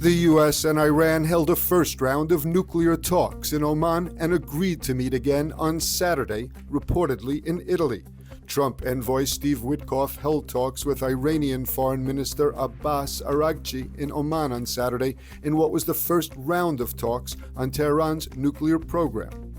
The U.S. and Iran held a first round of nuclear talks in Oman and agreed to meet again on Saturday, reportedly in Italy. Trump envoy Steve Witkoff held talks with Iranian Foreign Minister Abbas Araghchi in Oman on Saturday in what was the first round of talks on Tehran's nuclear program.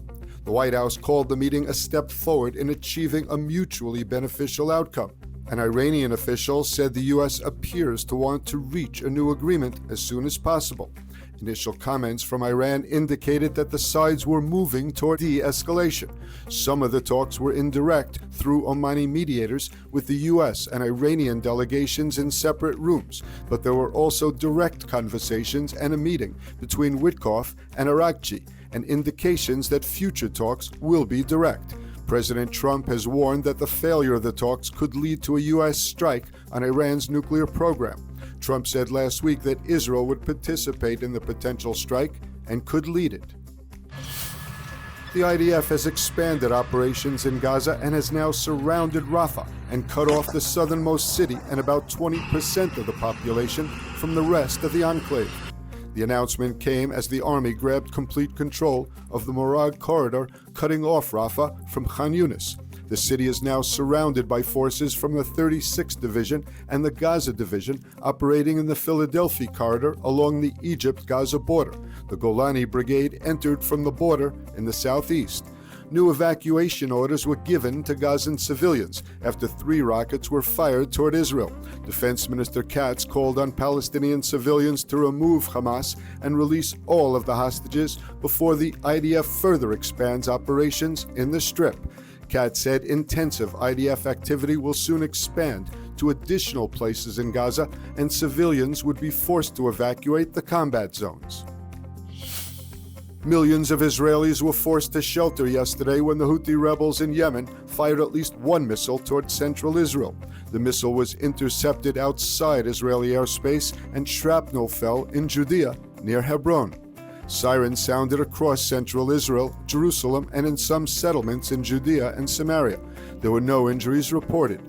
The White House called the meeting a step forward in achieving a mutually beneficial outcome. An Iranian official said the U.S. appears to want to reach a new agreement as soon as possible. Initial comments from Iran indicated that the sides were moving toward de-escalation. Some of the talks were indirect through Omani mediators with the U.S. and Iranian delegations in separate rooms, but there were also direct conversations and a meeting between Witkoff and Araghchi, and indications that future talks will be direct. President Trump has warned that the failure of the talks could lead to a U.S. strike on Iran's nuclear program. Trump said last week that Israel would participate in the potential strike and could lead it. The IDF has expanded operations in Gaza and has now surrounded Rafah and cut off the southernmost city and about 20% of the population from the rest of the enclave. The announcement came as the army grabbed complete control of the Morag corridor, cutting off Rafah from Khan Yunis. The city is now surrounded by forces from the 36th Division and the Gaza Division operating in the Philadelphia corridor along the Egypt-Gaza border. The Golani Brigade entered from the border in the southeast. New evacuation orders were given to Gazan civilians after 3 rockets were fired toward Israel. Defense Minister Katz called on Palestinian civilians to remove Hamas and release all of the hostages before the IDF further expands operations in the Strip. Katz said intensive IDF activity will soon expand to additional places in Gaza, and civilians would be forced to evacuate the combat zones. Millions of Israelis were forced to shelter yesterday when the Houthi rebels in Yemen fired at least one missile toward central Israel. The missile was intercepted outside Israeli airspace and shrapnel fell in Judea near Hebron. Sirens sounded across central Israel, Jerusalem, and in some settlements in Judea and Samaria. There were no injuries reported.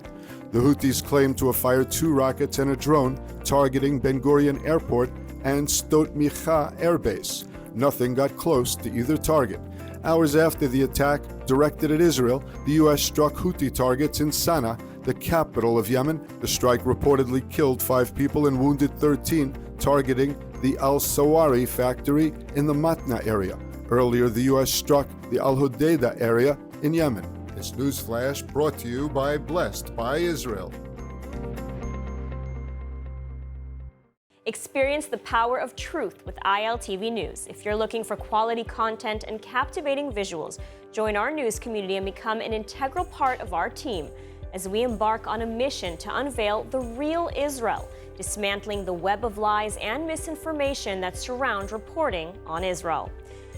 The Houthis claimed to have fired 2 rockets and a drone targeting Ben Gurion Airport and Sdot Micha Air Base. Nothing got close to either target. Hours after the attack directed at Israel, the U.S. struck Houthi targets in Sana'a, the capital of Yemen. The strike reportedly killed 5 people and wounded 13, targeting the Al-Sawari factory in the Matna area. Earlier, the U.S. struck the Al-Hudaydah area in Yemen. This news flash brought to you by Blessed by Israel. Experience the power of truth with ILTV News. If you're looking for quality content and captivating visuals, join our news community and become an integral part of our team as we embark on a mission to unveil the real Israel, dismantling the web of lies and misinformation that surround reporting on Israel.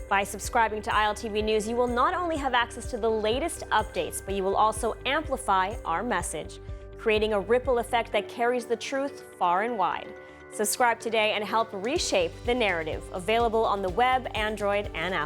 By subscribing to ILTV News, you will not only have access to the latest updates, but you will also amplify our message, creating a ripple effect that carries the truth far and wide. Subscribe today and help reshape the narrative. Available on the web, Android, and Apple.